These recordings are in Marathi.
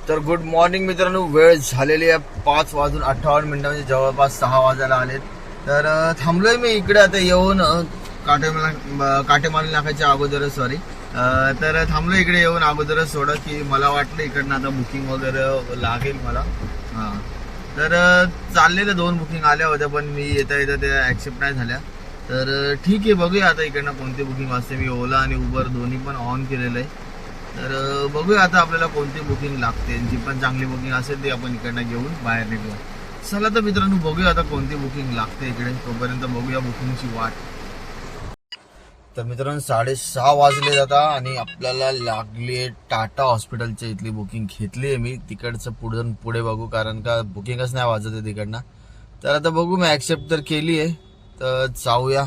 तर गुड मॉर्निंग मित्रांनो, वेळ झालेली आहे 5:58 म्हणजे जवळपास 6 वाजायला आलेत. तर थांबलोय मी इकडे आता येऊन काटेमाल नाकाच्या अगोदर तर थांबलो इकडे येऊन अगोदरच थोडं की मला वाटलं इकडनं आता बुकिंग वगैरे लागेल मला. हां, तर चाललेलं 2 बुकिंग आल्या होत्या पण मी येता येता त्या ॲक्सेप्ट नाही झाल्या. तर ठीक आहे, बघूया आता इकडनं कोणती बुकिंग असते. मी ओला आणि उबर दोन्ही पण ऑन केलेलं आहे. तर बघूया आता आपल्याला कोणती बुकिंग लागते. जी पण चांगली बुकिंग असेल ती आपण इकडनं घेऊन बाहेर निघूया. चला तर मित्रांनो, बघूया आता कोणती बुकिंग लागते इकडे. तोपर्यंत बघूया बुकिंगची वाट. तर मित्रांनो 6:30 वाजले जाता आणि आपल्याला लागली टाटा हॉस्पिटलच्या इथली बुकिंग घेतली आहे मी. तिकडचं पुढे बघू, कारण का बुकिंगच नाही वाजत आहे तिकडनं. तर आता बघू, मी ॲक्सेप्ट तर केली आहे. तर जाऊया.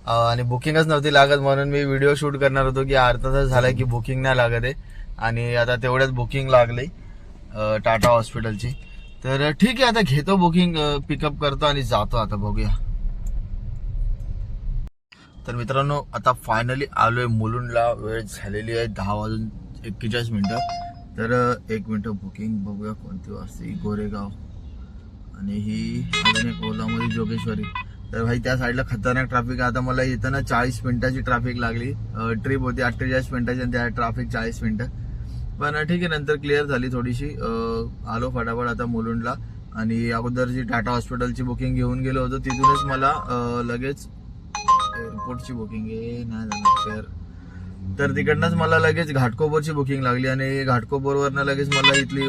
आणि बुकिंगच नव्हती लागत म्हणून मी व्हिडिओ शूट करणार होतो की अर्धा तास झाला की बुकिंग नाही लागत आहे. आणि आता तेवढ्याच बुकिंग लागली टाटा हॉस्पिटलची. तर ठीक आहे, आता घेतो बुकिंग, पिकअप करतो आणि जातो. आता बघूया. तर मित्रांनो आता फायनली आलोय मुलुंडला. वेळ झालेली आहे 10:41. तर 1 मिनिट बुकिंग बघूया कोणती वाजते. गोरेगाव आणि ही अजून एक ओलामध्ये जोगेश्वरी. तर भाई त्या साईडला खतरनाक ट्रॅफिक आहे. आता मला येताना 40 मिनिटाची ट्रॅफिक लागली. ट्रिप होती 48 मिनिटाची आणि त्या ट्रॅफिक 40 मिनिटं. पण ठीक आहे, नंतर क्लिअर झाली थोडीशी. आलो फटाफट आता मुलुंडला. आणि अगोदर जी टाटा हॉस्पिटलची बुकिंग घेऊन गेलो होतो तिथूनच मला लगेच एअरपोर्टची बुकिंग नाही झालं तर तिकडनंच मला लगेच घाटकोपरची बुकिंग लागली. आणि घाटकोपरवरनं लगेच मला इथली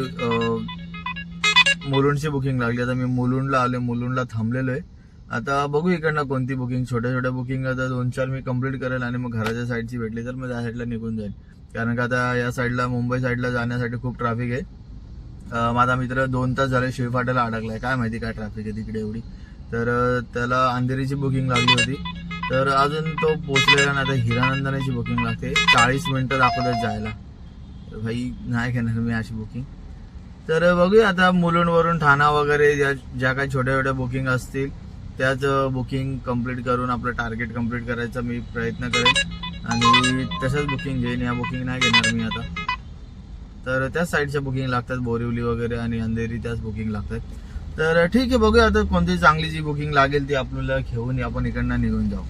मुलुंडची बुकिंग लागली. आता मी मुलुंडला आले, मुलुंडला थांबलेलो आहे. आता बघू इकडनं कोणती बुकिंग. छोट्या छोट्या आता 2-4 मी कंप्लीट करेल आणि मग घराच्या साईडची भेटली तर मग त्या साईडला निघून जाईल. कारण का आता या साईडला मुंबई साईडला जाण्यासाठी खूप ट्रॅफिक आहे. माझा मित्र 2 तास झाले शिवफाट्याला अडकलाय. काय माहिती काय ट्रॅफिक आहे तिकडे एवढी. तर त्याला अंधेरीची बुकिंग लागली होती. तर अजून तो पोचलेला नाही. आता हिरानंदानाची बुकिंग लागते. 40 मिनिटं दाखवतात जायला. भाई नाही घेणार मी अशी बुकिंग. तर बघूया आता मुलुंडवरून ठाणा वगैरे ज्या काही छोट्या छोट्या बुकिंग असतील त्याच बुकिंग कंप्लीट करून आपलं टार्गेट कंप्लीट करायचा मी प्रयत्न करेन. आणि तसंच बुकिंग घेईन. या बुकिंग नाही घेणार मी आता. तर त्याच साईडच्या बुकिंग लागतात, बोरिवली वगैरे आणि अंधेरी त्याच बुकिंग लागतात. तर ठीक आहे, बघूया आता कोणती चांगली जी बुकिंग लागेल ती आपल्याला घेऊन आपण इकडनं निघून जाऊ.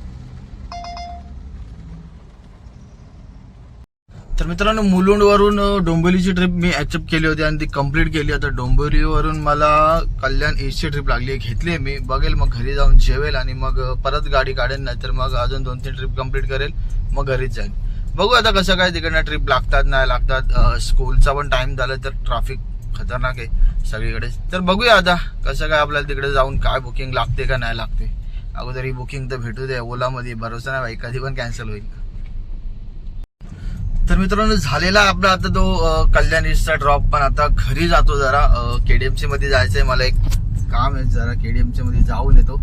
तर मित्रांनो मुलुंडवरून डोंबिवलीची ट्रिप मी ॲक्सेप्ट केली होती आणि ती कंप्लीट केली. आता डोंबिवलीवरून मला कल्याण ईस्टची ट्रिप लागली, घेतली आहे मी. बघेल मग घरी जाऊन जेवेल आणि मग परत गाडी काढेल. नाहीतर मग अजून 2-3 ट्रिप कंप्लीट करेल, मग घरीच जाईल. बघू आता कसं काय तिकडनं ट्रिप लागतात नाही लागतात. स्कूलचा पण टाइम झाला तर ट्रॅफिक खतरनाक आहे सगळीकडे. तर बघूया आता कसं काय आपल्याला तिकडे जाऊन काय बुकिंग लागते का नाही लागते. अगोदर ही बुकिंग तर भेटू दे. ओलामध्ये भरोसा नाही भाई, कधी पण कॅन्सल होईल. तर मित्रांनो झालेला आपला आता तो कल्याण ईस्टचा ड्रॉप. पण आता घरी जातो जरा. केडीएमसी मध्ये जायचंय मला, एक काम आहे जरा केडीएमसी मध्ये जाऊन येतो.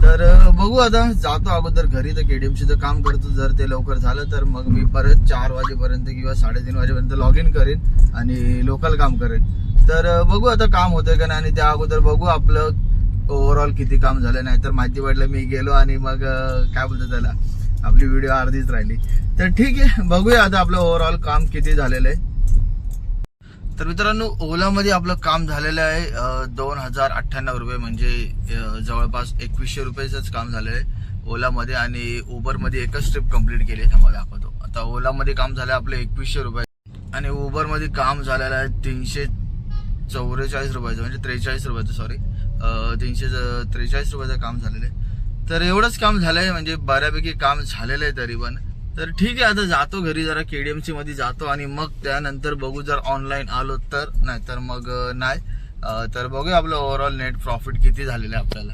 तर बघू आता जातो अगोदर घरी. तर केडीएमसीचं काम करतो, जर ते लवकर झालं तर मग मी परत 4 वाजेपर्यंत किंवा 3:30 वाजेपर्यंत लॉग इन करेन आणि लोकल काम करेन. तर बघू आता काम होतंय का नाही. आणि त्या अगोदर बघू आपलं ओव्हरऑल किती काम झालं. नाही तर माहिती पडलं मी गेलो आणि मग काय बोलतो त्याला, आपली व्हिडिओ अर्धीच राहिली. तर ठीक आहे, बघूया आता आपलं ओव्हरऑल काम किती झालेलं आहे. तर मित्रांनो ओलामध्ये आपलं काम झालेलं आहे 2098 रुपये, म्हणजे जवळपास 2100 रुपयेचंच काम झालेलं आहे ओलामध्ये. आणि उबरमध्ये एकच ट्रिप कंप्लीट केली आहे, थांबा दाखवतो. आता ओलामध्ये काम झालं आपलं 2100 रुपये आणि उबरमध्ये काम झालेलं आहे 344 रुपयाचं, म्हणजे 43 रुपयाचं, सॉरी 343 रुपयाचं काम झालेलं आहे. तर एवढंच काम झालंय, म्हणजे बऱ्यापैकी काम झालेलं आहे तरी पण. तर ठीक आहे, आता जातो घरी, जरा केडीएमसी मध्ये जातो आणि मग त्यानंतर बघू जर ऑनलाईन आलो तर, नाही तर मग नाही. तर बघूया आपलं ओव्हरऑल नेट प्रॉफिट किती झालेलं आहे आपल्याला.